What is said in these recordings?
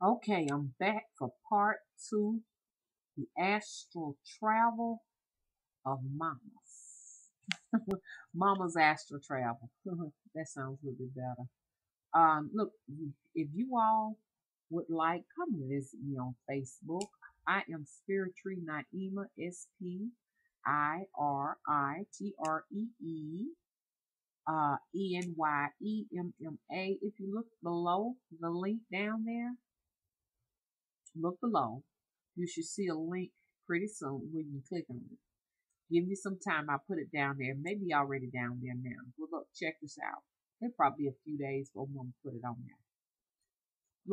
Okay, I'm back for part two, the astral travel of mamas. Mama's astral travel. That sounds a little bit better. Look, if you all would like, come and visit me on Facebook. I am Spiritree Naima, SPIREENYEMMA. If you look below the link down there, look below. You should see a link pretty soon when you click on it. Give me some time. I'll put it down there. Maybe already down there now. Well, look, check this out. It'll probably be a few days before I'm going to put it on there.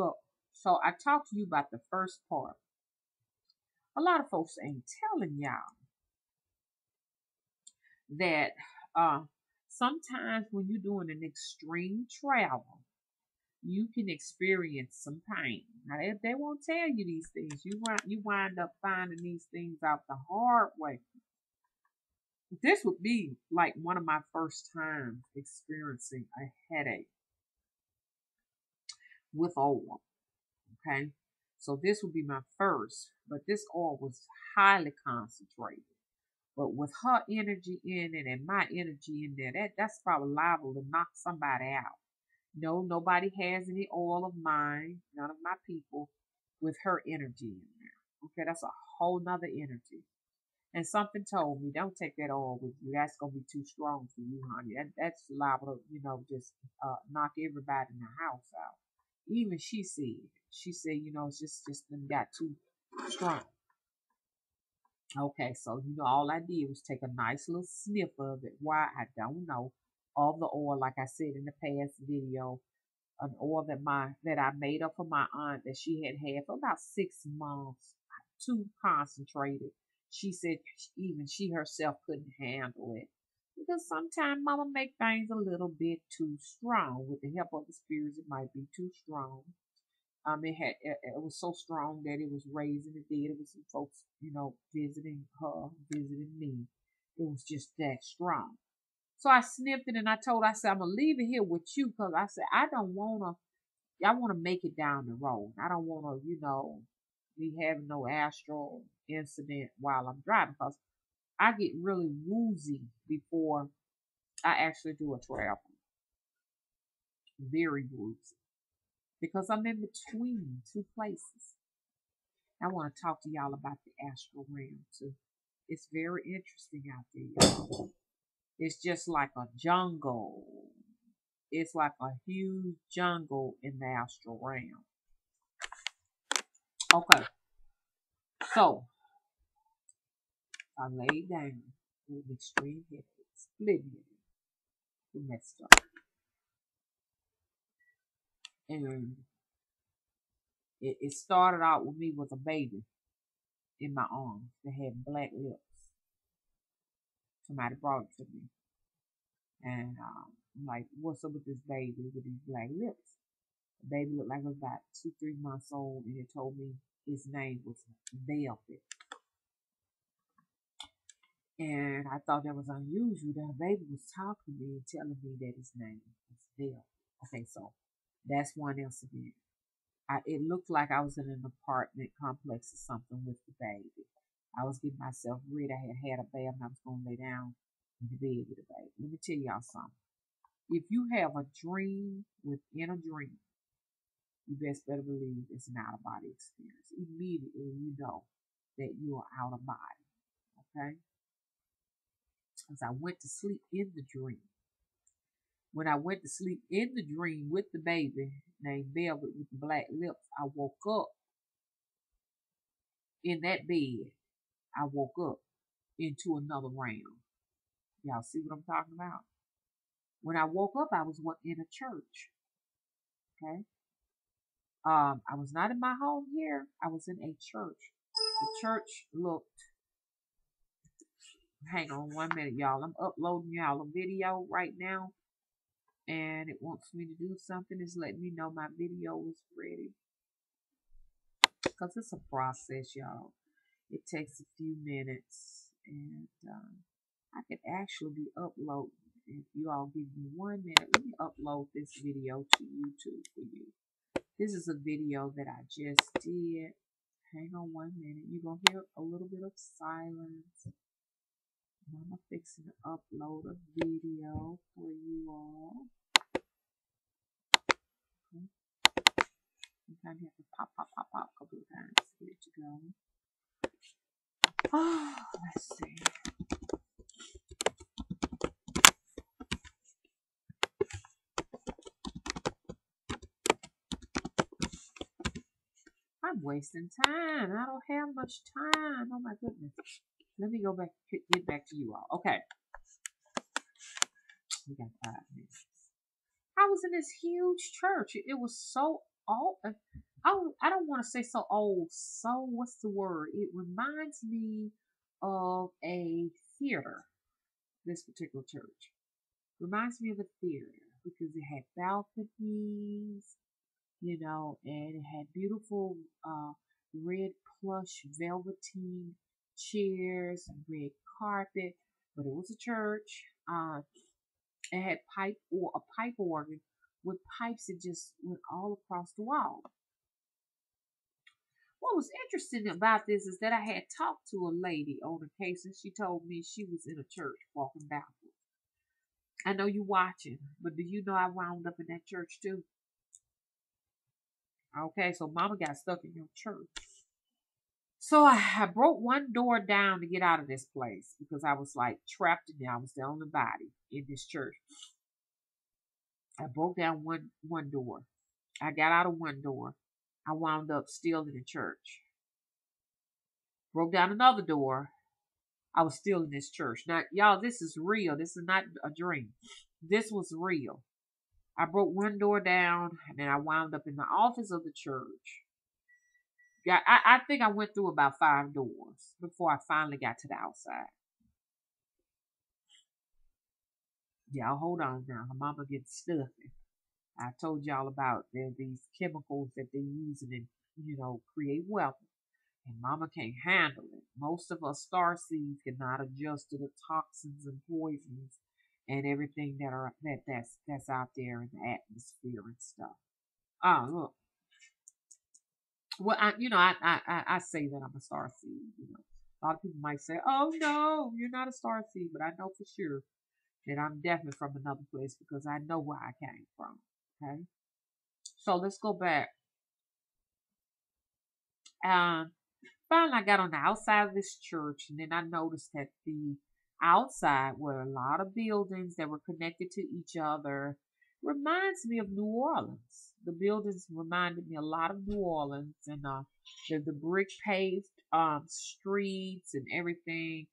Look, so I talked to you about the first part. A lot of folks ain't telling y'all that sometimes when you're doing an extreme travel, you can experience some pain. Now they won't tell you these things. You wind up finding these things out the hard way. This would be like one of my first times experiencing a headache with oil. Okay, so this would be my first, but this oil was highly concentrated. But with her energy in it and my energy in there, that's probably liable to knock somebody out. No, nobody has any oil of mine, none of my people, with her energy in there. Okay, that's a whole nother energy. And something told me, don't take that oil with you. That's gonna be too strong for you, honey. That's liable to, just knock everybody in the house out. Even she said, it's just got too strong. Okay, so all I did was take a nice little sniff of it. Why, I don't know. Of the oil, like I said in the past video, an oil that I made up for my aunt that she had for about 6 months, too concentrated. She said even she herself couldn't handle it because sometimes Mama make things a little bit too strong. With the help of the spirits, it might be too strong. It was so strong that it was raising the dead. It was some folks, visiting her, visiting me. It was just that strong. So I sniffed it and I said, I'm gonna leave it here with you because I said I want to make it down the road. I don't want to, be having no astral incident while I'm driving because I get really woozy before I actually do a travel. Very woozy because I'm in between two places. I want to talk to y'all about the astral realm too. It's very interesting out there, y'all. It's just like a jungle. It's like a huge jungle in the astral realm. Okay, so I laid down with extreme headache, split headache, messed up, and it started out with me with a baby in my arms that had black lips. Somebody brought it to me, and I'm like, "What's up with this baby with these black lips?" The baby looked like it was about 2, 3 months old, and it told me his name was Velvet. And I thought that was unusual that a baby was talking to me and telling me that his name was Velvet. Okay, so that's one incident. It looked like I was in an apartment complex or something with the baby. I was getting myself ready. I had a bath and I was going to lay down in the bed with the baby. Let me tell y'all something. If you have a dream within a dream, you best better believe it's an out of body experience. Immediately you know that you are out of body. Okay? As I went to sleep in the dream. When I went to sleep in the dream with the baby named Velvet with the black lips, I woke up in that bed. I woke up into another realm. Y'all see what I'm talking about? When I woke up, I was in a church. Okay? I was not in my home here. I was in a church. The church looked. Hang on 1 minute, y'all. I'm uploading y'all a video right now. And it wants me to do something. It's letting me know my video is ready. Because it's a process, y'all. It takes a few minutes. And I could actually be uploading. If you all give me 1 minute, let me upload this video to YouTube for you. This is a video that I just did. Hang on 1 minute. You're going to hear a little bit of silence. Mama fixing to upload a video for you all. Okay. Sometimes you have to pop a couple of times to get it to go. Oh, let's see. I'm wasting time. I don't have much time. Oh my goodness. Let me go back, get back to you all. Okay. We got 5 minutes. I was in this huge church. It was so old. I don't want to say so old. So, what's the word? It reminds me of a theater. This particular church reminds me of a theater because it had balconies, you know, and it had beautiful red plush velveteen chairs and red carpet. But it was a church. It had a pipe organ with pipes that just went all across the wall. What was interesting about this is that I had talked to a lady on a case, and she told me she was in a church walking backwards. I know you watching, but do you know I wound up in that church too? Okay, so Mama got stuck in your church. So I broke one door down to get out of this place because I was like trapped in there. I was the only body in this church. I broke down one door. I got out of one door. I wound up still in the church. Broke down another door. I was still in this church. Now, y'all, this is real. This is not a dream. This was real. I broke one door down, and then I wound up in the office of the church. Yeah, I think I went through about 5 doors before I finally got to the outside. Y'all, hold on now. Her mama gets stuffy. I told y'all about these chemicals that they're using and, you know, create weapons. And Mama can't handle it. Most of us starseeds cannot adjust to the toxins and poisons and everything that's out there in the atmosphere and stuff. Oh, look. Well, I say that I'm a starseed. You know, a lot of people might say, "Oh no, you're not a starseed," but I know for sure that I'm definitely from another place because I know where I came from. Okay, so let's go back. Finally, I got on the outside of this church, and then I noticed that the outside were a lot of buildings that were connected to each other. Reminds me of New Orleans. The buildings reminded me a lot of New Orleans, and the brick paved streets and everything.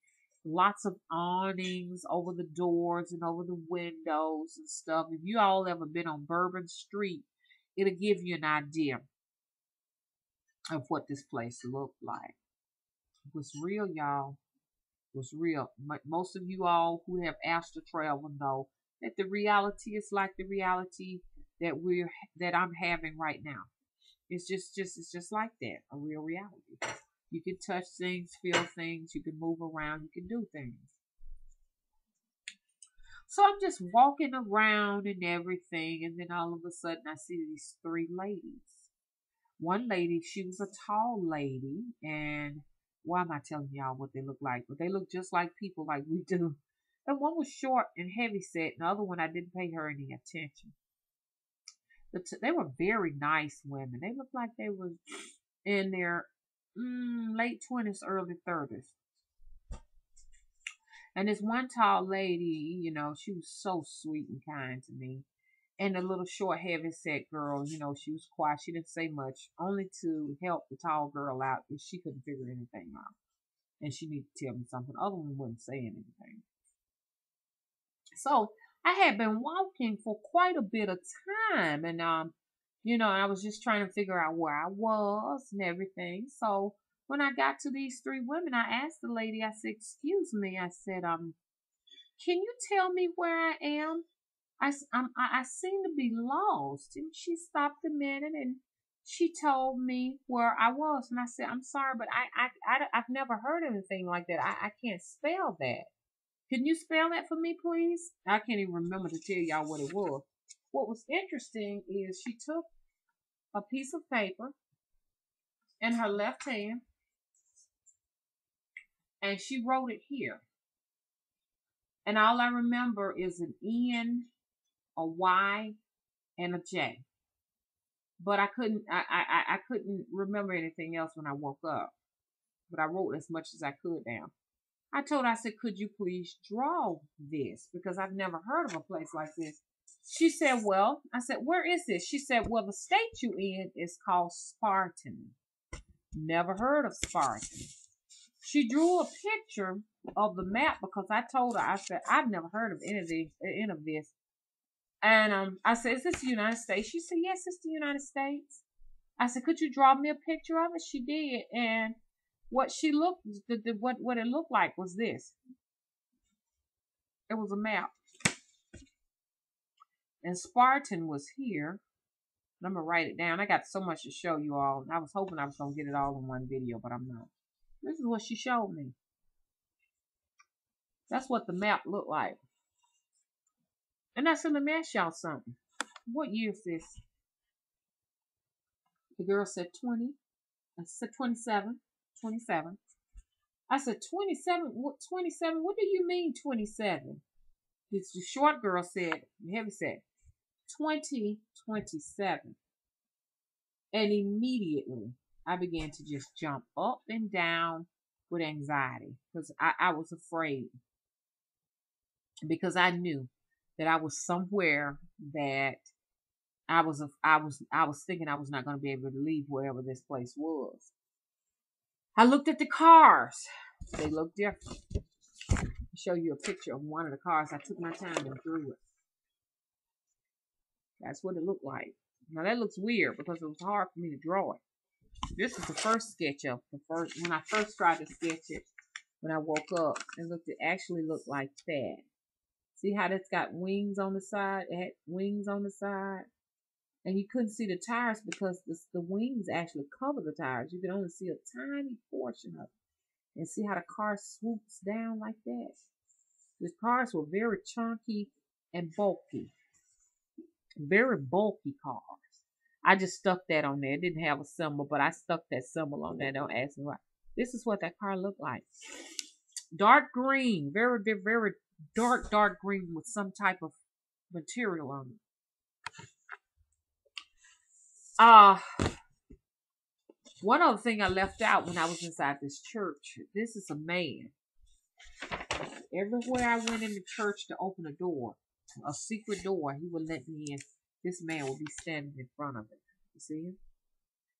Lots of awnings over the doors and over the windows and stuff. If you all ever been on Bourbon Street, it'll give you an idea of what this place looked like. It was real, y'all. It was real. Most of you all who have astral travel know that the reality is like the reality that I'm having right now. It's just like that, a real reality. You can touch things, feel things, you can move around, you can do things. So I'm just walking around and everything, and then all of a sudden I see these 3 ladies. One lady, she was a tall lady, and why am I telling y'all what they look like? But they look just like people like we do. And one was short and heavy set, and the other one I didn't pay her any attention. They were very nice women. They looked like they were in their late 20s, early 30s. And this one tall lady, you know, she was so sweet and kind to me. And the little short, heavy set girl, you know, she was quiet. She didn't say much, only to help the tall girl out if she couldn't figure anything out. And she needed to tell me something. The other one wasn't saying anything. So I had been walking for quite a bit of time. And, you know, I was just trying to figure out where I was and everything. So when I got to these 3 women, I asked the lady, I said, "Excuse me." I said, "Can you tell me where I am? I seem to be lost." And she stopped a minute and she told me where I was. And I said, "I'm sorry, but I've never heard anything like that. I can't spell that. Can you spell that for me, please?" I can't even remember to tell y'all what it was. What was interesting is she took a piece of paper in her left hand, and she wrote it here. And all I remember is an N, a Y, and a J. But I couldn't remember anything else when I woke up. But I wrote as much as I could down. I told her, I said, could you please draw this? Because I've never heard of a place like this. She said, well, I said, where is this? She said, well, the state you in is called Spartan. Never heard of Spartan. She drew a picture of the map because I told her, I said, I've never heard of any of this. And I said, is this the United States? She said, yes, it's the United States. I said, could you draw me a picture of it? She did. And what she looked, what it looked like was this. It was a map. And Spartan was here. I'm going to write it down. I got so much to show you all. I was hoping I was going to get it all in one video, but I'm not. This is what she showed me. That's what the map looked like. And I said, let me ask y'all something. What year is this? The girl said 20. I said 27. 27. I said 27. What 27? What do you mean 27? The short girl said, the heavy said 2027. And immediately I began to just jump up and down with anxiety because I was afraid, because I knew that I was somewhere that I was thinking I was not going to be able to leave wherever this place was. I looked at the cars. They looked different. I'll show you a picture of one of the cars. I took my time and drew it. That's what it looked like. Now that looks weird because it was hard for me to draw it. This is the first sketch of when I first tried to sketch it. When I woke up, it actually looked like that. See how it's got wings on the side? It had wings on the side. And you couldn't see the tires because the wings actually cover the tires. You could only see a tiny portion of it. And see how the car swoops down like that? The cars were very chunky and bulky. Very bulky cars. I just stuck that on there. It didn't have a symbol, but I stuck that symbol on there. Don't ask me why. This is what that car looked like. Dark green. Very, very dark green with some type of material on it. One other thing I left out when I was inside this church. This is a man. Everywhere I went in the church to open a door, a secret door, he would let me in. This man will be standing in front of it. You see him?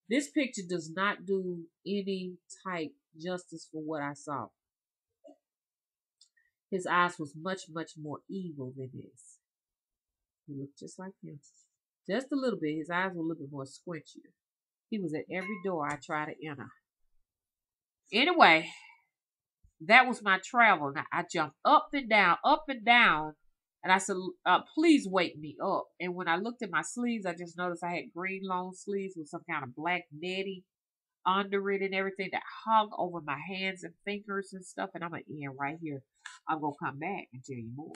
This picture does not do any type justice for what I saw. His eyes was much, much more evil than this. He looked just like him. Just a little bit. His eyes were a little bit more squinchier. He was at every door I tried to enter. Anyway, that was my travel. Now, I jumped up and down. And I said, please wake me up. And when I looked at my sleeves, I just noticed I had green long sleeves with some kind of black netting under it and everything that hung over my hands and fingers and stuff. And I'm going to end right here. I'm going to come back and tell you more.